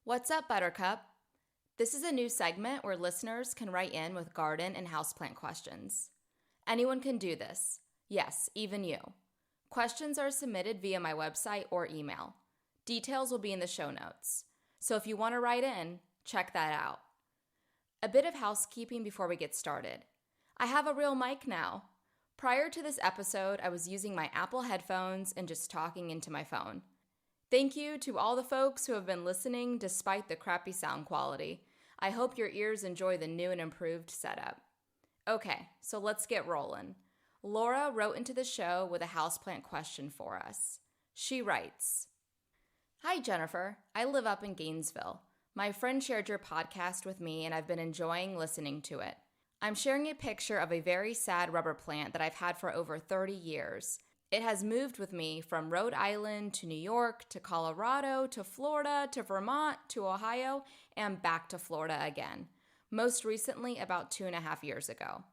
What's up, Buttercup? This is a new segment where listeners can write in with garden and houseplant questions. Anyone can do this. Yes, even you. Questions are submitted via my website or email. Details will be in the show notes. So if you want to write in, check that out. A bit of housekeeping before we get started. I have a real mic now. Prior to this episode, I was using my Apple headphones and just talking into my phone. Thank you to all the folks who have been listening despite the crappy sound quality. I hope your ears enjoy the new and improved setup. Okay, so let's get rolling. Laura wrote into the show with a houseplant question for us. She writes, "Hi Jennifer, I live up in Gainesville. My friend shared your podcast with me and I've been enjoying listening to it. I'm sharing a picture of a very sad rubber plant that I've had for over 30 years. It has moved with me from Rhode Island to New York to Colorado to Florida to Vermont to Ohio and back to Florida again, most recently about 2.5 years ago.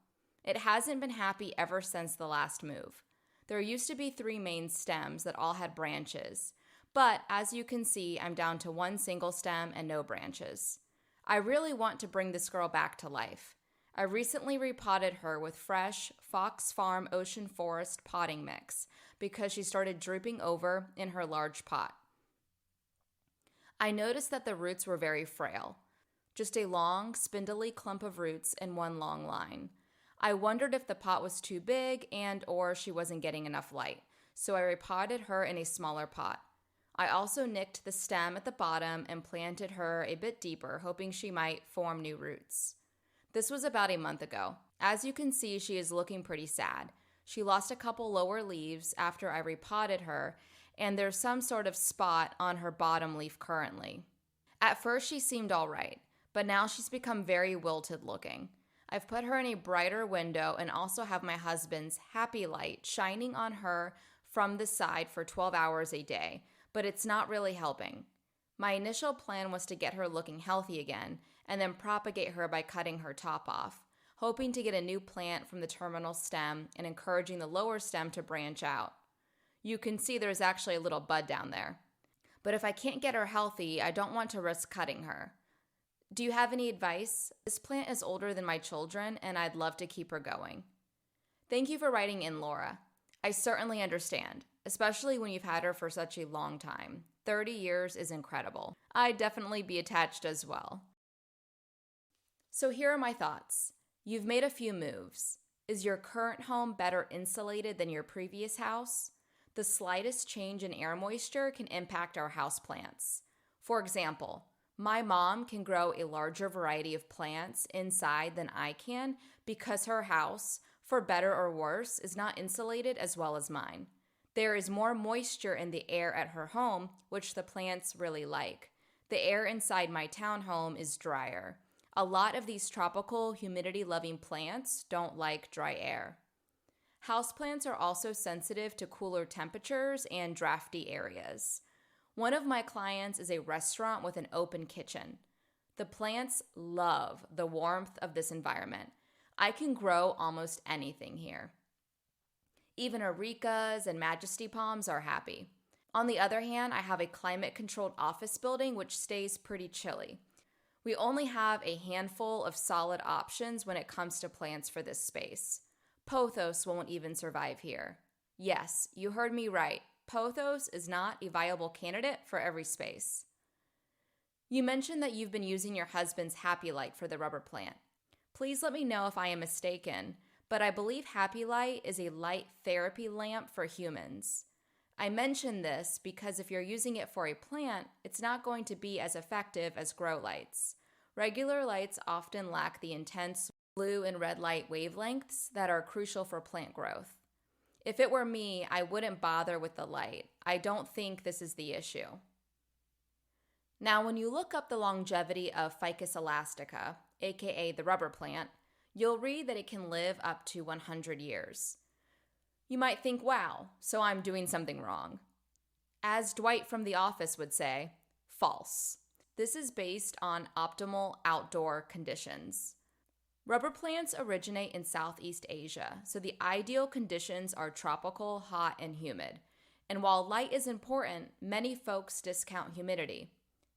It hasn't been happy ever since the last move. There used to be 3 main stems that all had branches, but as you can see, I'm down to 1 single stem and no branches. I really want to bring this girl back to life. I recently repotted her with fresh Fox Farm Ocean Forest potting mix because she started drooping over in her large pot. I noticed that the roots were very frail, just a long, spindly clump of roots in one long line. I wondered if the pot was too big and or she wasn't getting enough light, so I repotted her in a smaller pot. I also nicked the stem at the bottom and planted her a bit deeper, hoping she might form new roots. This was about a month ago. As you can see, she is looking pretty sad. She lost a couple lower leaves after I repotted her, and there's some sort of spot on her bottom leaf currently. At first, she seemed all right, but now she's become very wilted looking. I've put her in a brighter window and also have my husband's happy light shining on her from the side for 12 hours a day, but it's not really helping. My initial plan was to get her looking healthy again and then propagate her by cutting her top off, hoping to get a new plant from the terminal stem and encouraging the lower stem to branch out. You can see there's actually a little bud down there. But if I can't get her healthy, I don't want to risk cutting her. Do you have any advice? This plant is older than my children and I'd love to keep her going. Thank you for writing in, Laura. I certainly understand, especially when you've had her for such a long time. 30 years is incredible. I'd definitely be attached as well. So here are my thoughts. You've made a few moves. Is your current home better insulated than your previous house? The slightest change in air moisture can impact our houseplants. For example, my mom can grow a larger variety of plants inside than I can because her house, for better or worse, is not insulated as well as mine. There is more moisture in the air at her home, which the plants really like. The air inside my townhome is drier. A lot of these tropical, humidity-loving plants don't like dry air. Houseplants are also sensitive to cooler temperatures and drafty areas. One of my clients is a restaurant with an open kitchen. The plants love the warmth of this environment. I can grow almost anything here. Even arecas and majesty palms are happy. On the other hand, I have a climate-controlled office building which stays pretty chilly. We only have a handful of solid options when it comes to plants for this space. Pothos won't even survive here. Yes, you heard me right. Pothos is not a viable candidate for every space. You mentioned that you've been using your husband's Happy Light for the rubber plant. Please let me know if I am mistaken, but I believe Happy Light is a light therapy lamp for humans. I mention this because if you're using it for a plant, it's not going to be as effective as grow lights. Regular lights often lack the intense blue and red light wavelengths that are crucial for plant growth. If it were me, I wouldn't bother with the light. I don't think this is the issue. Now, when you look up the longevity of ficus elastica, aka the rubber plant, you'll read that it can live up to 100 years. You might think, wow, so I'm doing something wrong. As Dwight from The Office would say, false. This is based on optimal outdoor conditions. Rubber plants originate in Southeast Asia, so the ideal conditions are tropical, hot, and humid. And while light is important, many folks discount humidity.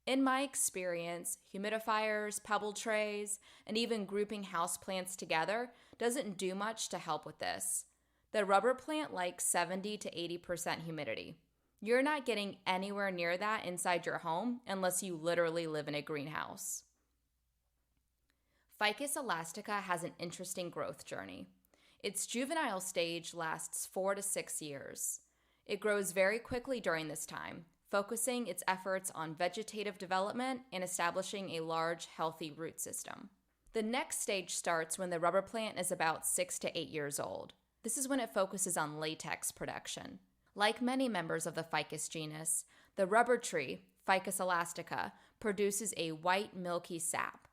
In my experience, humidifiers, pebble trays, and even grouping houseplants together doesn't do much to help with this. The rubber plant likes 70 to 80% humidity. You're not getting anywhere near that inside your home unless you literally live in a greenhouse. Ficus elastica has an interesting growth journey. Its juvenile stage lasts 4 to 6 years. It grows very quickly during this time, focusing its efforts on vegetative development and establishing a large, healthy root system. The next stage starts when the rubber plant is about 6 to 8 years old. This is when it focuses on latex production. Like many members of the ficus genus, the rubber tree, Ficus elastica, produces a white, milky sap.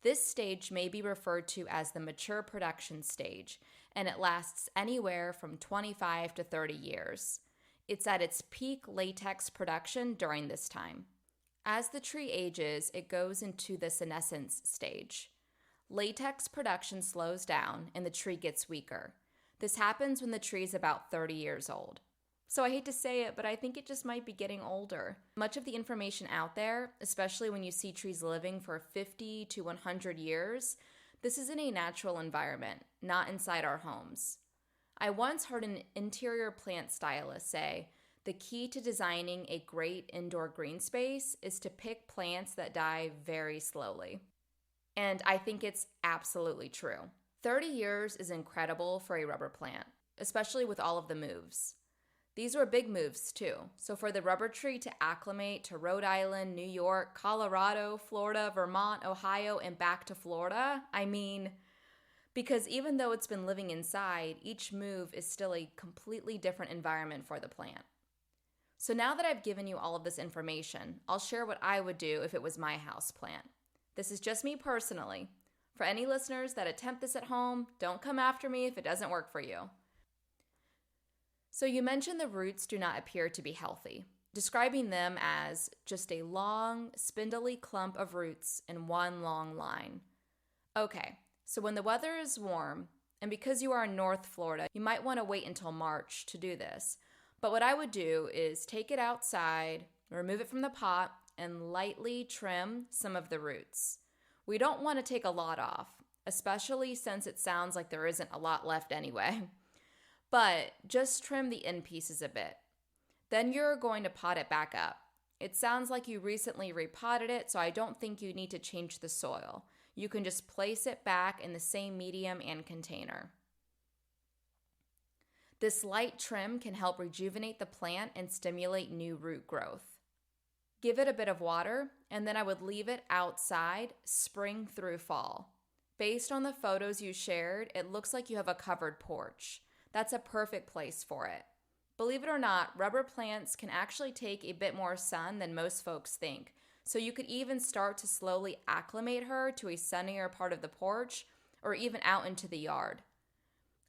This stage may be referred to as the mature production stage, and it lasts anywhere from 25 to 30 years. It's at its peak latex production during this time. As the tree ages, it goes into the senescence stage. Latex production slows down and the tree gets weaker. This happens when the tree is about 30 years old. So I hate to say it, but I think it just might be getting older. Much of the information out there, especially when you see trees living for 50 to 100 years, this is in a natural environment, not inside our homes. I once heard an interior plant stylist say, the key to designing a great indoor green space is to pick plants that die very slowly. And I think it's absolutely true. 30 years is incredible for a rubber plant, especially with all of the moves. These were big moves too, so for the rubber tree to acclimate to Rhode Island, New York, Colorado, Florida, Vermont, Ohio, and back to Florida, because even though it's been living inside, each move is still a completely different environment for the plant. So now that I've given you all of this information, I'll share what I would do if it was my house plant. This is just me personally. For any listeners that attempt this at home, don't come after me if it doesn't work for you. So you mentioned the roots do not appear to be healthy, describing them as just a long, spindly clump of roots in one long line. Okay, so when the weather is warm, and because you are in North Florida, you might want to wait until March to do this. But what I would do is take it outside, remove it from the pot, and lightly trim some of the roots. We don't want to take a lot off, especially since it sounds like there isn't a lot left anyway. But just trim the end pieces a bit. Then you're going to pot it back up. It sounds like you recently repotted it, so I don't think you need to change the soil. You can just place it back in the same medium and container. This light trim can help rejuvenate the plant and stimulate new root growth. Give it a bit of water, and then I would leave it outside spring through fall. Based on the photos you shared, it looks like you have a covered porch. That's a perfect place for it. Believe it or not, rubber plants can actually take a bit more sun than most folks think, so you could even start to slowly acclimate her to a sunnier part of the porch or even out into the yard.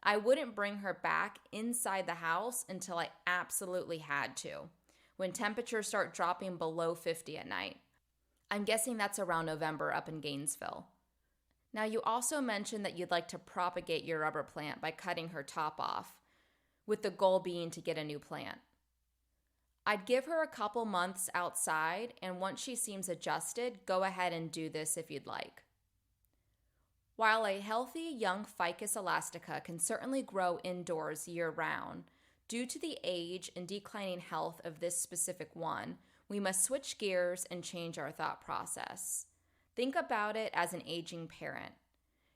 I wouldn't bring her back inside the house until I absolutely had to, when temperatures start dropping below 50 at night. I'm guessing that's around November up in Gainesville. Now, you also mentioned that you'd like to propagate your rubber plant by cutting her top off, with the goal being to get a new plant. I'd give her a couple months outside, and once she seems adjusted, go ahead and do this if you'd like. While a healthy young Ficus elastica can certainly grow indoors year-round, due to the age and declining health of this specific one, we must switch gears and change our thought process. Think about it as an aging parent.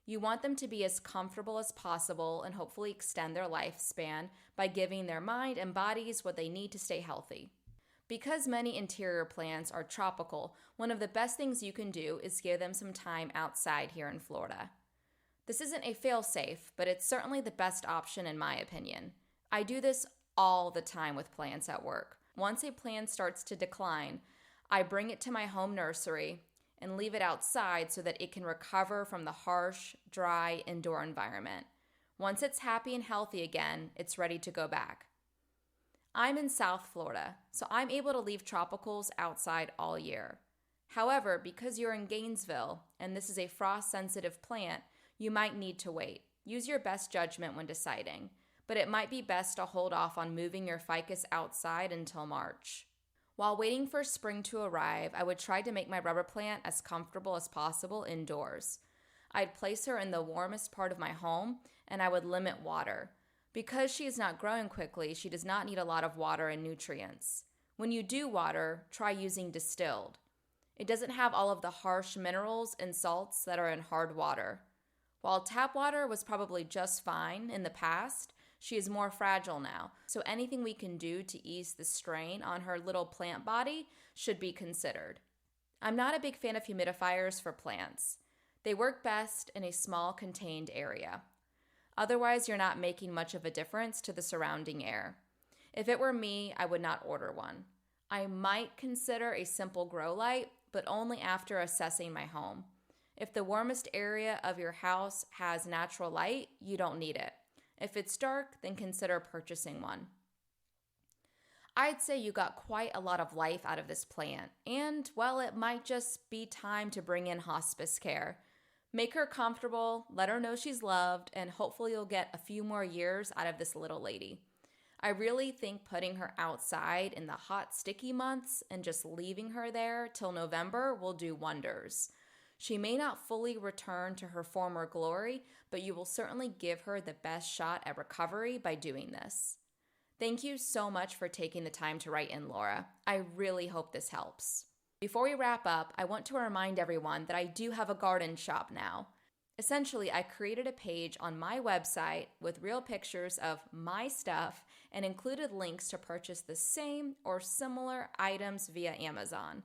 You want them to be as comfortable as possible and hopefully extend their lifespan by giving their mind and bodies what they need to stay healthy. Because many interior plants are tropical, one of the best things you can do is give them some time outside here in Florida. This isn't a fail-safe, but it's certainly the best option in my opinion. I do this all the time with plants at work. Once a plant starts to decline, I bring it to my home nursery and leave it outside so that it can recover from the harsh, dry, indoor environment. Once it's happy and healthy again, it's ready to go back. I'm in South Florida, so I'm able to leave tropicals outside all year. However, because you're in Gainesville and this is a frost-sensitive plant, you might need to wait. Use your best judgment when deciding, but it might be best to hold off on moving your ficus outside until March. While waiting for spring to arrive, I would try to make my rubber plant as comfortable as possible indoors. I'd place her in the warmest part of my home, and I would limit water. Because she is not growing quickly, she does not need a lot of water and nutrients. When you do water, try using distilled. It doesn't have all of the harsh minerals and salts that are in hard water. While tap water was probably just fine in the past, she is more fragile now, so anything we can do to ease the strain on her little plant body should be considered. I'm not a big fan of humidifiers for plants. They work best in a small contained area. Otherwise, you're not making much of a difference to the surrounding air. If it were me, I would not order one. I might consider a simple grow light, but only after assessing my home. If the warmest area of your house has natural light, you don't need it. If it's dark, then consider purchasing one. I'd say you got quite a lot of life out of this plant, and, well, it might just be time to bring in hospice care. Make her comfortable, let her know she's loved, and hopefully you'll get a few more years out of this little lady. I really think putting her outside in the hot, sticky months and just leaving her there till November will do wonders. She may not fully return to her former glory, but you will certainly give her the best shot at recovery by doing this. Thank you so much for taking the time to write in, Laura. I really hope this helps. Before we wrap up, I want to remind everyone that I do have a garden shop now. Essentially, I created a page on my website with real pictures of my stuff and included links to purchase the same or similar items via Amazon.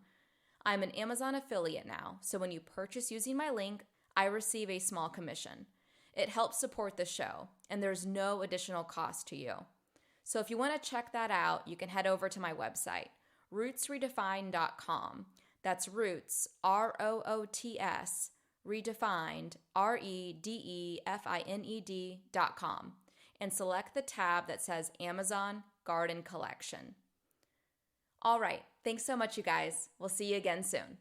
I'm an Amazon affiliate now, so when you purchase using my link, I receive a small commission. It helps support the show, and there's no additional cost to you. So if you want to check that out, you can head over to my website, rootsredefined.com. That's roots, R-O-O-T-S, redefined, REDEFINED.com, and select the tab that says Amazon Garden Collection. All right, thanks so much, you guys. We'll see you again soon.